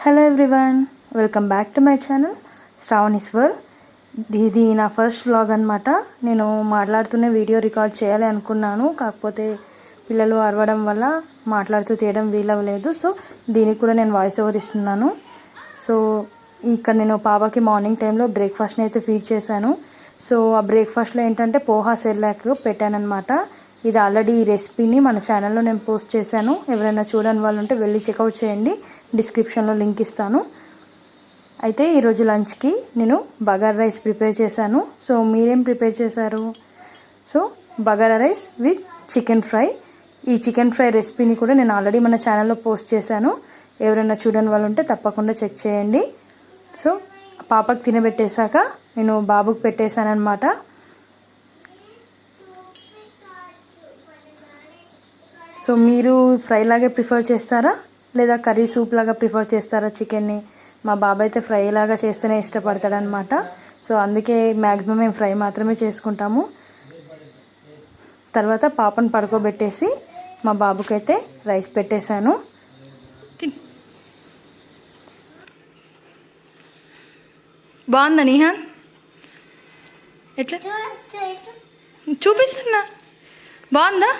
Hello everyone, welcome back to my channel Sravani's world. ఇది నా first vlog అనమాట. నేను మాట్లాడుతూనే వీడియో రికార్డ్ చేయాలి అనుకున్నాను, కాకపోతే పిల్లలు అరవడం వల్ల మాట్లాడుతూ తీయడం వీలవ్వలేదు. సో దీనికి కూడా నేను వాయిస్ ఓవర్ ఇస్తున్నాను. సో ఇక్కడ నేను పాపకి మార్నింగ్ టైంలో బ్రేక్ఫాస్ట్ని అయితే ఫీడ్ చేశాను. సో ఆ బ్రేక్ఫాస్ట్లో ఏంటంటే పోహా సెర్లాక్ పెట్టానమాట. ఇది ఆల్రెడీ ఈ రెసిపీని మన ఛానల్లో నేను పోస్ట్ చేశాను. ఎవరైనా చూడని వాళ్ళు ఉంటే వెళ్ళి చెక్అవుట్ చేయండి, డిస్క్రిప్షన్లో లింక్ ఇస్తాను. అయితే ఈరోజు లంచ్కి నేను బగారా రైస్ ప్రిపేర్ చేశాను. సో మీరేం ప్రిపేర్ చేశారు? So bagara rice with chicken fry. ఈ చికెన్ ఫ్రై రెసిపీని కూడా నేను ఆల్రెడీ మన ఛానల్లో పోస్ట్ చేశాను. ఎవరైనా చూడని వాళ్ళు ఉంటే తప్పకుండా చెక్ చేయండి. సో పాపకు తినబెట్టేశాక నేను బాబుకి పెట్టేశానమాట. సో మీరు ఫ్రై లాగే ప్రిఫర్ చేస్తారా లేదా కర్రీ సూప్ లాగా ప్రిఫర్ చేస్తారా చికెన్ని? మా బాబు అయితే ఫ్రై లాగా చేస్తేనే ఇష్టపడతాడనమాట. సో అందుకే మ్యాక్సిమం మేము ఫ్రై మాత్రమే చేసుకుంటాము. తర్వాత పాపను పడుకోబెట్టేసి మా బాబుకైతే రైస్ పెట్టేశాను. బాగుందా నిహాన్? ఎట్లా చూపిస్తున్నా, బాగుందా?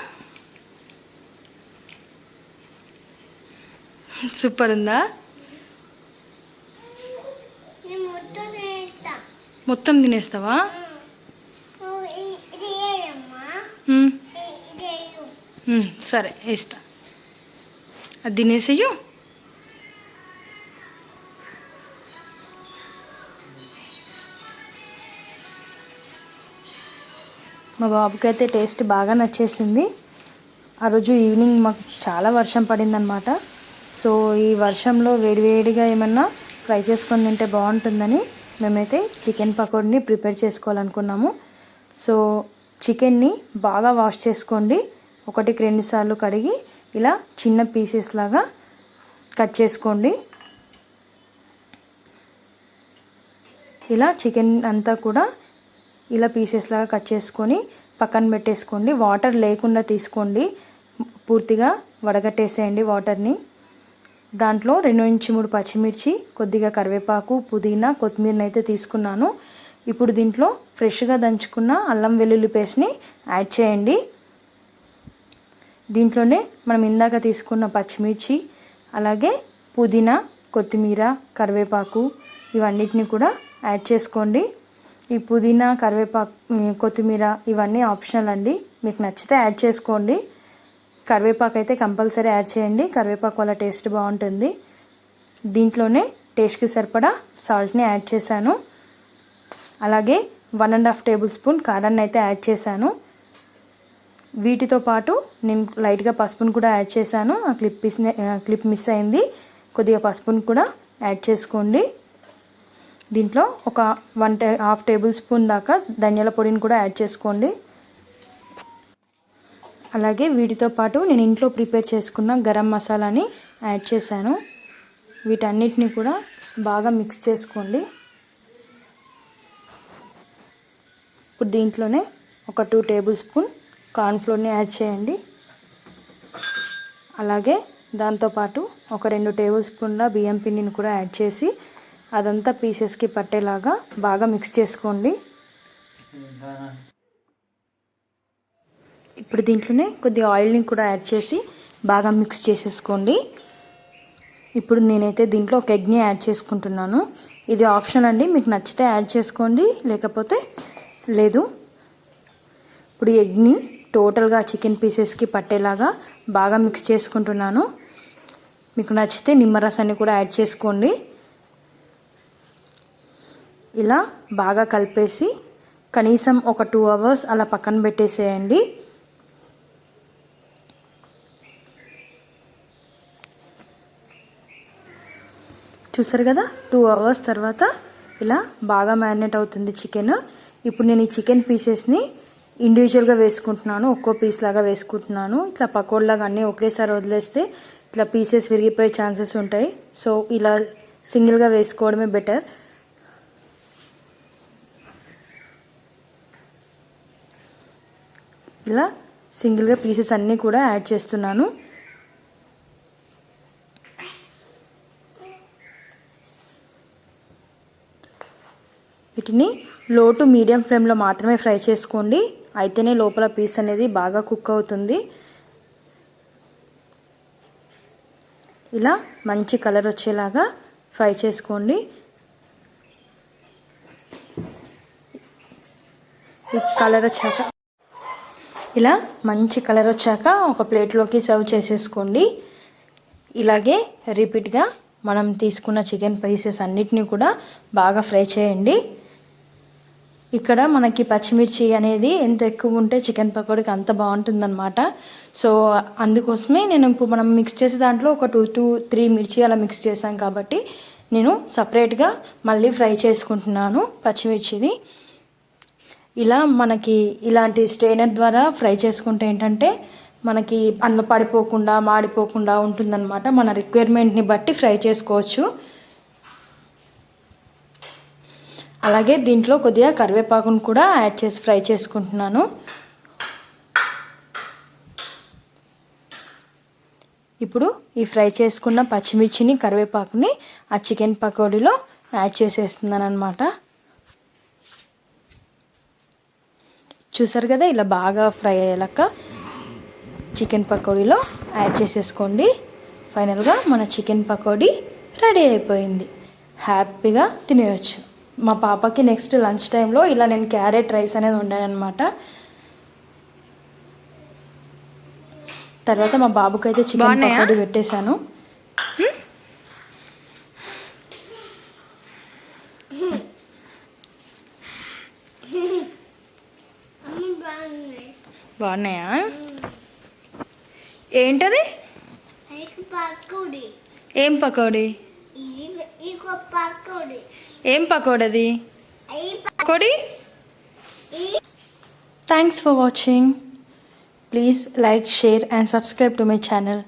సూపర్ ఉందా? మొత్తం తినేస్తావా? సరే వేస్తా, అది తినేసేయు. మా బాబుకి అయితే టేస్ట్ బాగా నచ్చేసింది. ఆ రోజు ఈవినింగ్ మాకు చాలా వర్షం పడిందనమాట. సో ఈ వర్షంలో వేడివేడిగా ఏమన్నా ఫ్రై చేసుకొని తింటే బాగుంటుందని మేమైతే చికెన్ పకోడీని ప్రిపేర్ చేసుకోవాలనుకున్నాము. సో చికెన్ని బాగా వాష్ చేసుకోండి. 1-2 సార్లు కడిగి ఇలా చిన్న పీసెస్ లాగా కట్ చేసుకోండి. ఇలా చికెన్ అంతా కూడా ఇలా పీసెస్ లాగా కట్ చేసుకొని పక్కన పెట్టేసుకోండి. వాటర్ లేకుండా తీసుకోండి, పూర్తిగా వడగట్టేసేయండి వాటర్ని. దాంట్లో 2-3 పచ్చిమిర్చి, కొద్దిగా కరివేపాకు, పుదీనా, కొత్తిమీరని అయితే తీసుకున్నాను. ఇప్పుడు దీంట్లో ఫ్రెష్గా దంచుకున్న అల్లం వెల్లుల్లి పేస్ట్ని యాడ్ చేయండి. దీంట్లోనే మనం ఇందాక తీసుకున్న పచ్చిమిర్చి, అలాగే పుదీనా, కొత్తిమీర, కరివేపాకు ఇవన్నిటిని కూడా యాడ్ చేసుకోండి. ఈ పుదీనా, కరివేపాకు, కొత్తిమీర ఇవన్నీ ఆప్షనల్ అండి, మీకు నచ్చితే యాడ్ చేసుకోండి. కరివేపాకు అయితే కంపల్సరీ యాడ్ చేయండి, కరివేపాకు వల్ల టేస్ట్ బాగుంటుంది. దీంట్లోనే టేస్ట్కి సరిపడా సాల్ట్ని యాడ్ చేశాను. అలాగే 1.5 టేబుల్ స్పూన్ కారాన్ని అయితే యాడ్ చేశాను. వీటితో పాటు నేను లైట్గా పసుపును కూడా యాడ్ చేశాను. ఆ క్లిప్ మిస్ అయింది. కొద్దిగా పసుపును కూడా యాడ్ చేసుకోండి. దీంట్లో ఒక 1.5 టేబుల్ స్పూన్ దాకా ధనియాల పొడిని కూడా యాడ్ చేసుకోండి. అలాగే వీటితో పాటు నేను ఇంట్లో ప్రిపేర్ చేసుకున్న గరం మసాలాని యాడ్ చేశాను. వీటన్నిటిని కూడా బాగా మిక్స్ చేసుకోండి. ఇప్పుడు దీంట్లోనే ఒక 2 టేబుల్ స్పూన్ కార్న్ఫ్లోర్ని యాడ్ చేయండి. అలాగే దాంతోపాటు ఒక 2 టేబుల్ స్పూన్ల బియ్యం పిండిని కూడా యాడ్ చేసి అదంతా పీసెస్కి పట్టేలాగా బాగా మిక్స్ చేసుకోండి. ఇప్పుడు దీంట్లోనే కొద్దిగా ఆయిల్ని కూడా యాడ్ చేసి బాగా మిక్స్ చేసేసుకోండి. ఇప్పుడు నేనైతే దీంట్లో ఒక ఎగ్ని యాడ్ చేసుకుంటున్నాను. ఇది ఆప్షన్ అండి, మీకు నచ్చితే యాడ్ చేసుకోండి, లేకపోతే లేదు. ఇప్పుడు ఎగ్ని టోటల్గా చికెన్ పీసెస్కి పట్టేలాగా బాగా మిక్స్ చేసుకుంటున్నాను. మీకు నచ్చితే నిమ్మరసాన్ని కూడా యాడ్ చేసుకోండి. ఇలా బాగా కలిపేసి కనీసం ఒక 2 అవర్స్ అలా పక్కన పెట్టేసేయండి. చూసారు కదా, 2 అవర్స్ తర్వాత ఇలా బాగా మ్యారినేట్ అవుతుంది చికెన్. ఇప్పుడు నేను ఈ చికెన్ పీసెస్ని ఇండివిజువల్గా వేసుకుంటున్నాను, ఒక్కో పీస్ లాగా వేసుకుంటున్నాను. ఇట్లా పకోడీలాగా అన్నీ ఒకేసారి వదిలేస్తే ఇట్లా పీసెస్ విరిగిపోయే ఛాన్సెస్ ఉంటాయి. సో ఇలా సింగిల్గా వేసుకోవడమే బెటర్. ఇలా సింగిల్గా పీసెస్ అన్నీ కూడా యాడ్ చేస్తున్నాను. వీటిని లో టు మీడియం ఫ్లేమ్లో మాత్రమే ఫ్రై చేసుకోండి, అయితేనే లోపల పీస్ అనేది బాగా కుక్ అవుతుంది. ఇలా మంచి కలర్ వచ్చేలాగా ఫ్రై చేసుకోండి. ఈ కలర్ వచ్చాక ఇలా మంచి కలర్ వచ్చాక ఒక ప్లేట్లోకి సర్వ్ చేసేసుకోండి. ఇలాగే రిపీట్గా మనం తీసుకున్న చికెన్ పీసెస్ అన్నిటినీ కూడా బాగా ఫ్రై చేయండి. ఇక్కడ మనకి పచ్చిమిర్చి అనేది ఎంత ఎక్కువ ఉంటే చికెన్ పకోడీకి అంత బాగుంటుందన్నమాట. సో అందుకోసమే నేను ఇప్పుడు మనం మిక్స్ చేసే దాంట్లో ఒక 2 to 3 మిర్చి అలా మిక్స్ చేశాను కాబట్టి నేను సపరేట్గా మళ్ళీ ఫ్రై చేసుకుంటున్నాను పచ్చిమిర్చిని. ఇలా మనకి ఇలాంటి స్ట్రెయినర్ ద్వారా ఫ్రై చేసుకుంటే ఏంటంటే మనకి అన్నం పడిపోకుండా మాడిపోకుండా ఉంటుందన్నమాట. మన రిక్వైర్మెంట్ని బట్టి ఫ్రై చేసుకోవచ్చు. అలాగే దీంట్లో కొద్దిగా కరివేపాకును కూడా యాడ్ చేసి ఫ్రై చేసుకుంటున్నాను. ఇప్పుడు ఈ ఫ్రై చేసుకున్న పచ్చిమిర్చిని కరివేపాకుని ఆ చికెన్ పకోడీలో యాడ్ చేసేస్తున్నాను అన్నమాట. చూసారు కదా, ఇలా బాగా ఫ్రై అయ్యాక చికెన్ పకోడీలో యాడ్ చేసేసుకోండి. ఫైనల్గా మన చికెన్ పకోడీ రెడీ అయిపోయింది. హ్యాపీగా తినేయచ్చు. మా పాపకి నెక్స్ట్ లంచ్ టైంలో ఇలా నేను క్యారెట్ రైస్ అనేది వండాను అనమాట. తర్వాత మా బాబుకి అయితే చికెన్ పకోడీ పెట్టేశాను. బాగున్నాయా? ఏంటది? ఏం పకోడీ? ఏం pakodi? Pakodi. Thanks for watching. Please like, share and subscribe to my channel.